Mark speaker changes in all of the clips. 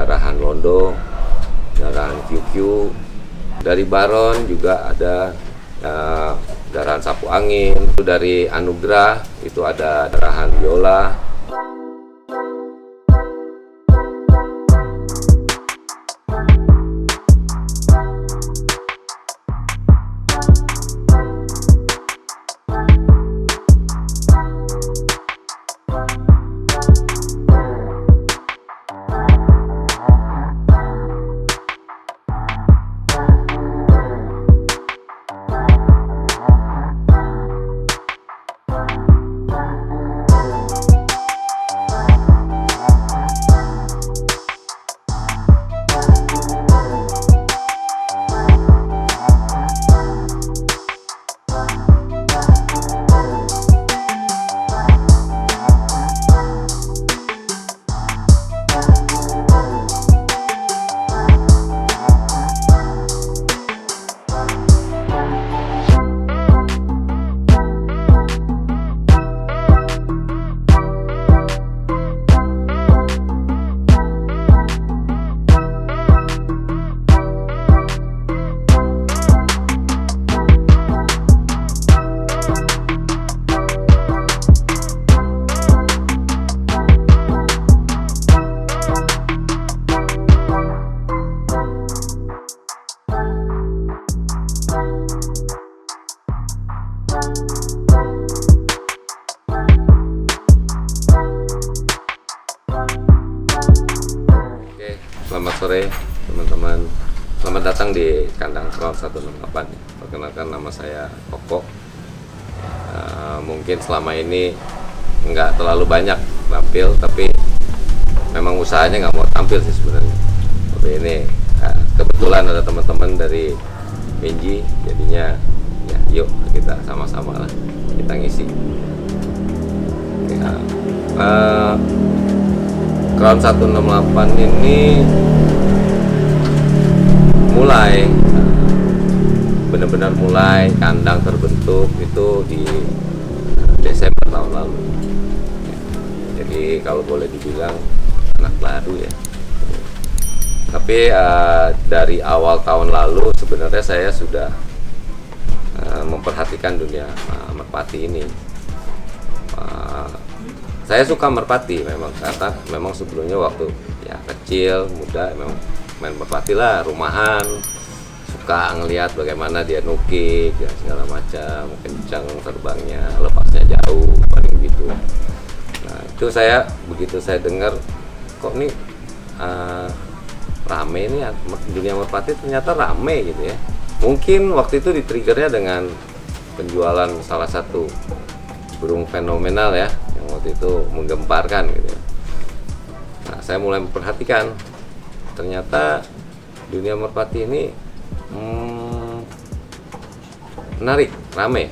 Speaker 1: darahan Londo, darahan QQ. Dari Baron juga ada darahan Sapu Angin. Dari Anugrah itu ada darahan Biola. Selamat sore teman-teman, selamat datang di kandang Crown 168. Perkenalkan, nama saya Koko. Mungkin selama ini nggak terlalu banyak tampil, tapi memang usahanya nggak mau tampil sih sebenarnya. Tapi ini kebetulan ada teman-teman dari Minji, jadinya ya yuk kita sama-sama lah kita ngisi. Crown 168 ini mulai benar-benar mulai kandang terbentuk itu di Desember tahun lalu. Jadi kalau boleh dibilang anak baru ya. Tapi dari awal tahun lalu sebenarnya saya sudah memperhatikan dunia merpati ini. Saya suka merpati memang, karena memang sebelumnya waktu ya kecil muda memang main merpati lah, rumahan, suka ngelihat bagaimana dia nukik ya, segala macam, kencang terbangnya, lepasnya jauh, paling gitu. Nah itu saya begitu saya dengar kok nih rame nih dunia merpati, ternyata rame gitu ya. Mungkin waktu itu di-triggernya dengan penjualan salah satu burung fenomenal ya, yang waktu itu menggemparkan gitu ya. Nah saya mulai memperhatikan, ternyata dunia merpati ini menarik, rame.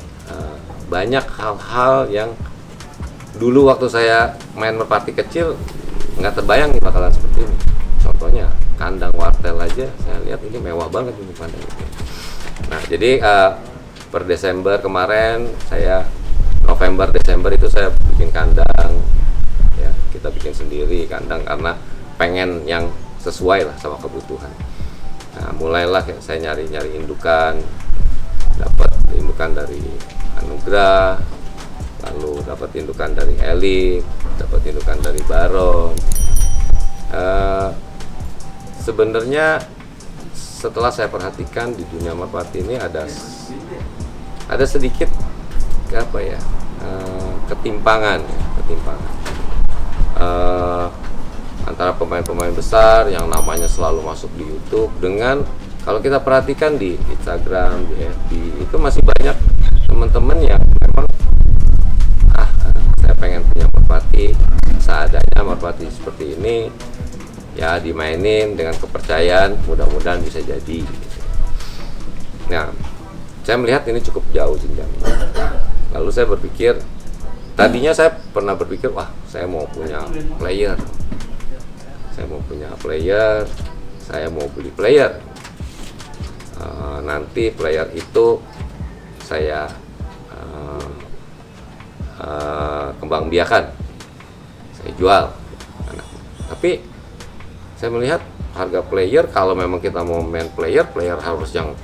Speaker 1: Banyak hal-hal yang dulu waktu saya main merpati kecil nggak terbayang nih bakalan seperti ini. Contohnya kandang wartel aja saya lihat ini mewah banget ini kandang ini. Nah jadi per Desember kemarin, saya November Desember itu saya bikin kandang ya, kita bikin sendiri kandang karena pengen yang sesuai lah sama kebutuhan. Nah mulailah saya nyari indukan, dapat indukan dari Anugrah, lalu dapat indukan dari Elit, dapat indukan dari Baron. Sebenarnya setelah saya perhatikan di dunia merpati ini ada sedikit apa ya, ketimpangan antara pemain-pemain besar yang namanya selalu masuk di YouTube dengan kalau kita perhatikan di Instagram, di FB itu masih banyak teman-teman yang memang saya pengen punya merpati seadanya, merpati seperti ini ya, dimainin dengan kepercayaan, mudah-mudahan bisa jadi. Nah saya melihat ini cukup jauh jenjangnya. Lalu saya berpikir, tadinya saya pernah berpikir, wah saya mau punya player, saya mau beli player. Nanti player itu saya kembang biakan, saya jual. Tapi saya melihat harga player, kalau memang kita mau main player harus yang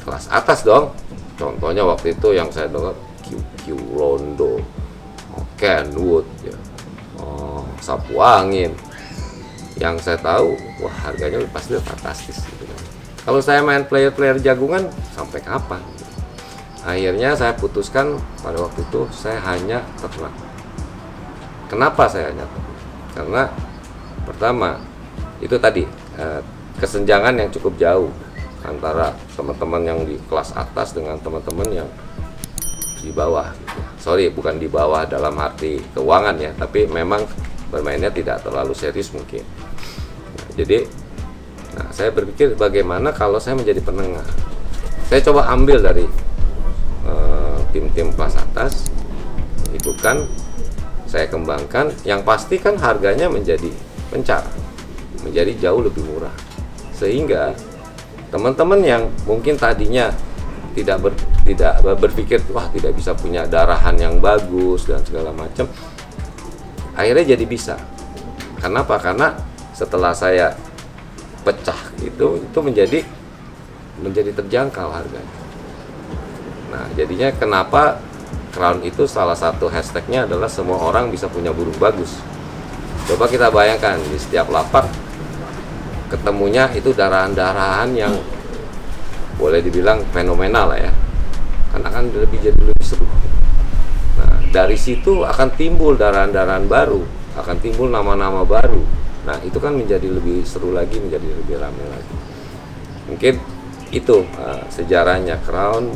Speaker 1: kelas atas dong. Contohnya waktu itu yang saya dengar QQ Londo, Kenwood, ya, Sapu Angin. Yang saya tahu, wah harganya pasti fantastis gitu kan. Kalau saya main player jagungan sampai kapan? Akhirnya saya putuskan pada waktu itu saya hanya ternak. Kenapa saya hanya ternak? Karena pertama itu tadi kesenjangan yang cukup jauh antara teman-teman yang di kelas atas dengan teman-teman yang di bawah gitu. Sorry, bukan di bawah dalam arti keuangan ya, tapi memang bermainnya tidak terlalu serius mungkin. Jadi saya berpikir bagaimana kalau saya menjadi penengah. Saya coba ambil dari tim-tim kelas atas, itu kan saya kembangkan, yang pasti kan harganya menjadi pencar, menjadi jauh lebih murah, sehingga teman-teman yang mungkin tadinya tidak berpikir wah tidak bisa punya darahan yang bagus dan segala macam, akhirnya jadi bisa. Kenapa? Karena setelah saya pecah itu menjadi terjangkau harganya. Nah, jadinya kenapa Crown itu salah satu hashtagnya adalah semua orang bisa punya burung bagus. Coba kita bayangkan di setiap lapak ketemunya itu darahan-darahan yang boleh dibilang fenomenal lah ya, karena kan jadi lebih seru. Nah, dari situ akan timbul darahan-darahan baru, akan timbul nama-nama baru. Nah, itu kan menjadi lebih seru lagi, menjadi lebih ramai lagi. Mungkin itu sejarahnya Crown,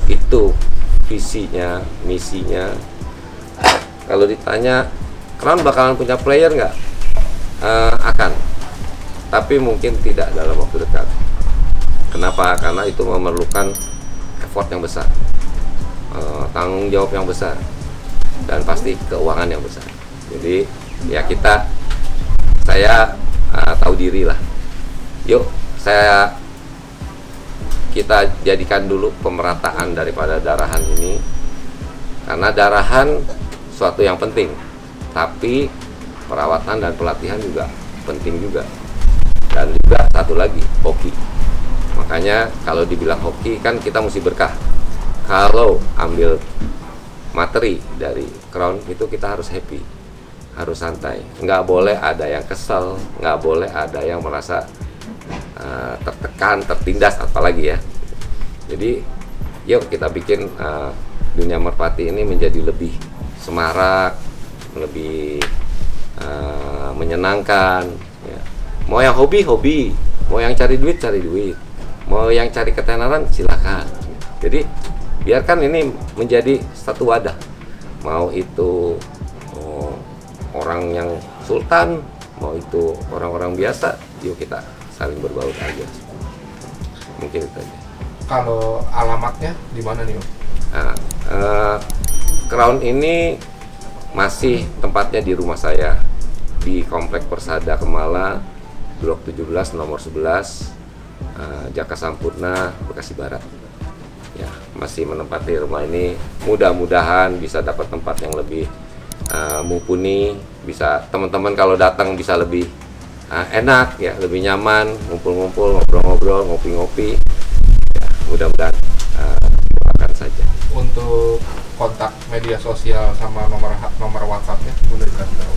Speaker 1: itu visinya, misinya. Kalau ditanya Crown bakalan punya player nggak? Akan, tapi mungkin tidak dalam waktu dekat. Kenapa? Karena itu memerlukan effort yang besar, tanggung jawab yang besar, dan pasti keuangan yang besar. Jadi ya saya tahu diri lah. Yuk kita jadikan dulu pemerataan daripada darahan ini, karena darahan suatu yang penting, tapi perawatan dan pelatihan juga penting juga. Dan juga satu lagi, hoki. Makanya kalau dibilang hoki kan kita mesti berkah. Kalau ambil materi dari Crown itu kita harus happy, harus santai. Nggak boleh ada yang kesel, nggak boleh ada yang merasa tertekan, tertindas, apalagi ya. Jadi yuk kita bikin dunia merpati ini menjadi lebih semarak, lebih menyenangkan ya. Mau yang hobi, mau yang cari duit, mau yang cari ketenaran, silakan. Jadi biarkan ini menjadi satu wadah, mau itu orang yang sultan, mau itu orang-orang biasa, yuk kita saling berbaur aja. Mungkin itu aja.
Speaker 2: Kalau alamatnya di mana nih, Om?
Speaker 1: Nah, Crown ini masih tempatnya di rumah saya, di Komplek Persada Kemala, Blok 17 nomor 11, Jaka Sampurna, Bekasi Barat. Ya, masih menempati rumah ini. Mudah-mudahan bisa dapat tempat yang lebih mumpuni, bisa teman-teman kalau datang bisa lebih enak ya, lebih nyaman, ngumpul-ngumpul, ngobrol-ngobrol, ngopi-ngopi. Ya, mudah-mudahan doakan saja.
Speaker 2: Untuk kontak media sosial sama nomor WhatsApp-nya boleh dikasih tahu.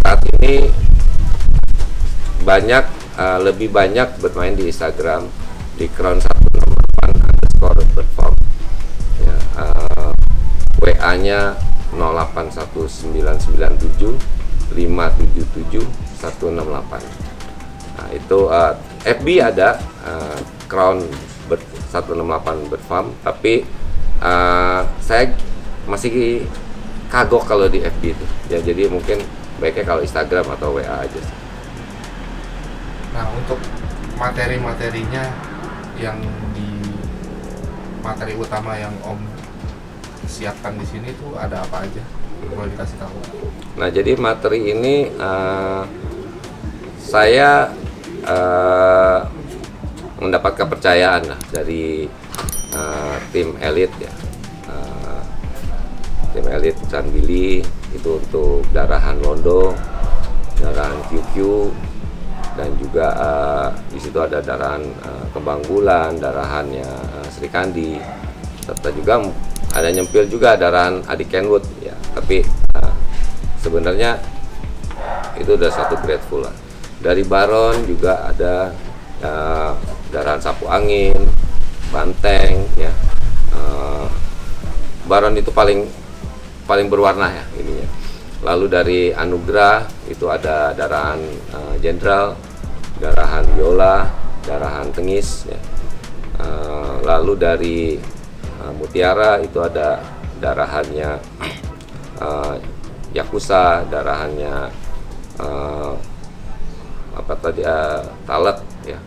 Speaker 1: Saat ini lebih banyak bermain di Instagram di crown168_perform ya, WA-nya 081997 577 168. Nah, itu FB ada Crown 168 Bird_Farm, tapi saya masih kagok kalau di FB itu ya, jadi mungkin baiknya kalau Instagram atau WA aja sih.
Speaker 2: Nah, untuk materi-materinya yang di materi utama yang Om siapkan di sini tuh ada apa aja? Boleh dikasih tahu?
Speaker 1: Nah, jadi materi ini saya mendapat kepercayaan lah dari tim elit ya, tim elit San Billy itu untuk darahan Londo QQ, dan juga di situ ada darahan kembang bulan, darahannya Sri Kandi, serta juga ada nyempil juga darahan Adi Kenwood ya. Tapi sebenarnya itu udah satu grateful lah. Dari Baron juga ada darahan sapu angin, banteng ya. Baron itu paling berwarna ya ininya. Lalu dari Anugrah itu ada darahan Jenderal, darahan Biola, darahan Tengis ya. Lalu dari Mutiara itu ada darahannya Yakuza, darahannya Talek ya.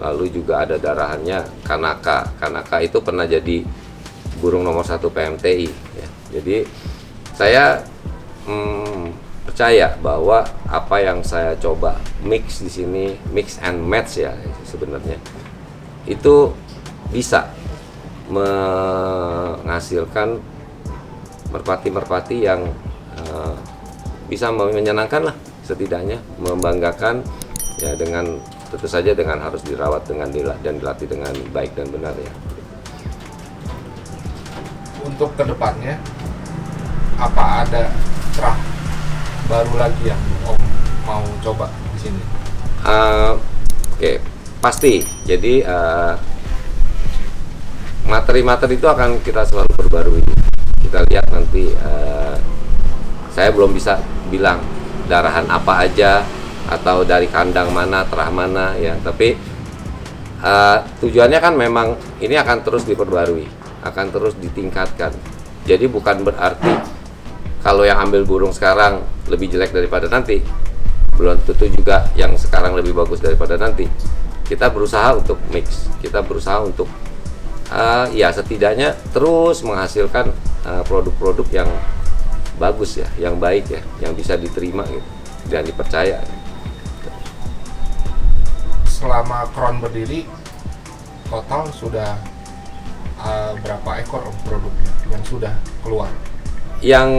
Speaker 1: Lalu juga ada darahannya Kanaka. Kanaka itu pernah jadi burung nomor 1 PMTI ya. Jadi saya percaya bahwa apa yang saya coba mix di sini, mix and match ya sebenarnya, itu bisa menghasilkan merpati-merpati yang bisa menyenangkan lah, setidaknya membanggakan ya, dengan tentu saja dengan harus dirawat dan dilatih dengan baik dan benar ya.
Speaker 2: Untuk kedepannya apa ada cerah baru lagi yang Om mau coba di sini?
Speaker 1: Oke, pasti. Jadi materi-materi itu akan kita selalu perbarui. Kita lihat nanti. Saya belum bisa bilang darahan apa aja atau dari kandang mana, terah mana ya. Tapi tujuannya kan memang ini akan terus diperbarui, akan terus ditingkatkan. Jadi bukan berarti kalau yang ambil burung sekarang lebih jelek daripada nanti, belum tentu juga yang sekarang lebih bagus daripada nanti. Kita berusaha untuk mix, kita berusaha untuk ya setidaknya terus menghasilkan produk-produk yang bagus ya, yang baik ya, yang bisa diterima gitu dan dipercaya.
Speaker 2: Selama Crown berdiri total sudah berapa ekor produknya yang sudah keluar?
Speaker 1: Yang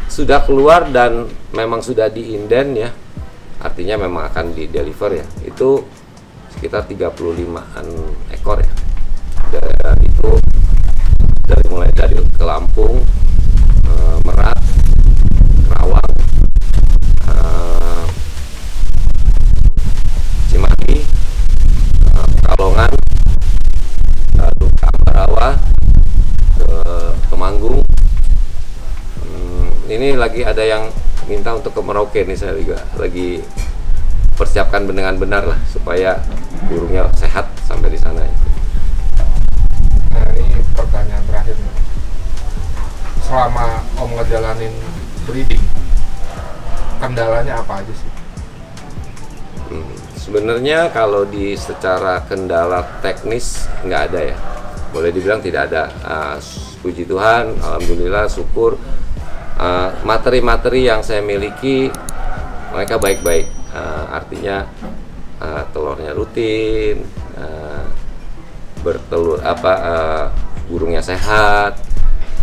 Speaker 1: sudah keluar dan memang sudah diinden ya, artinya memang akan di deliver ya, itu sekitar 35-an ekor ya. Dan itu mulai dari ke Lampung, Merak, Kerawang, Cimahi, Pekalongan, lalu ke Ambarawa, ke Temanggung. Ini lagi ada yang minta untuk ke Merauke nih, saya juga lagi persiapkan dengan benar lah supaya burungnya sehat sampai di sana ya.
Speaker 2: Nah, ini pertanyaan terakhir nih. Selama Om ngejalanin breeding, kendalanya apa aja sih?
Speaker 1: Sebenarnya kalau di secara kendala teknis nggak ada ya, boleh dibilang tidak ada. Puji Tuhan, alhamdulillah, syukur. Materi-materi yang saya miliki mereka baik-baik, artinya telurnya rutin, bertelur burungnya sehat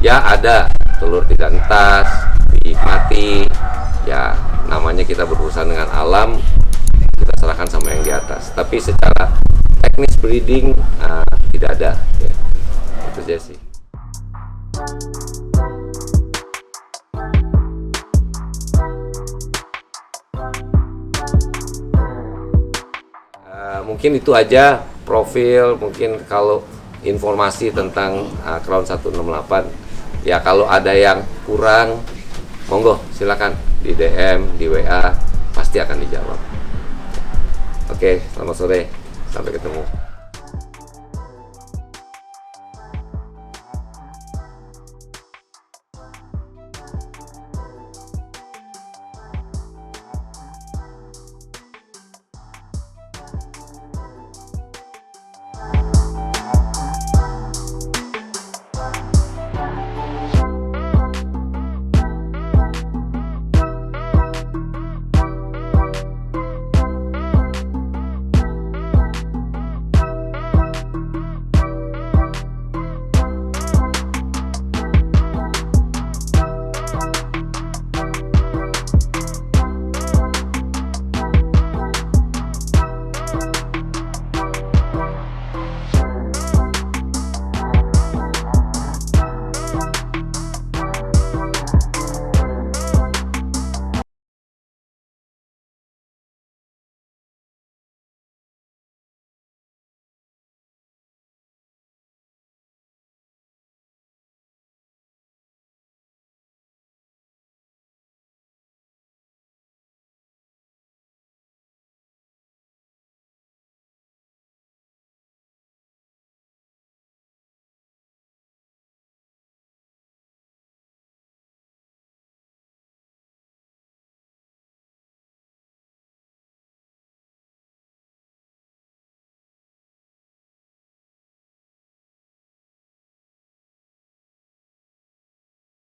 Speaker 1: ya, ada telur tidak entas, dinikmati ya, namanya kita berurusan dengan alam, kita serahkan sama yang di atas. Tapi secara teknis breeding tidak ada ya. Itu aja sih. Mungkin itu aja profil, mungkin kalau informasi tentang Crown 168 ya, kalau ada yang kurang monggo silakan di DM, di WA, pasti akan dijawab. Oke, selamat sore, sampai ketemu.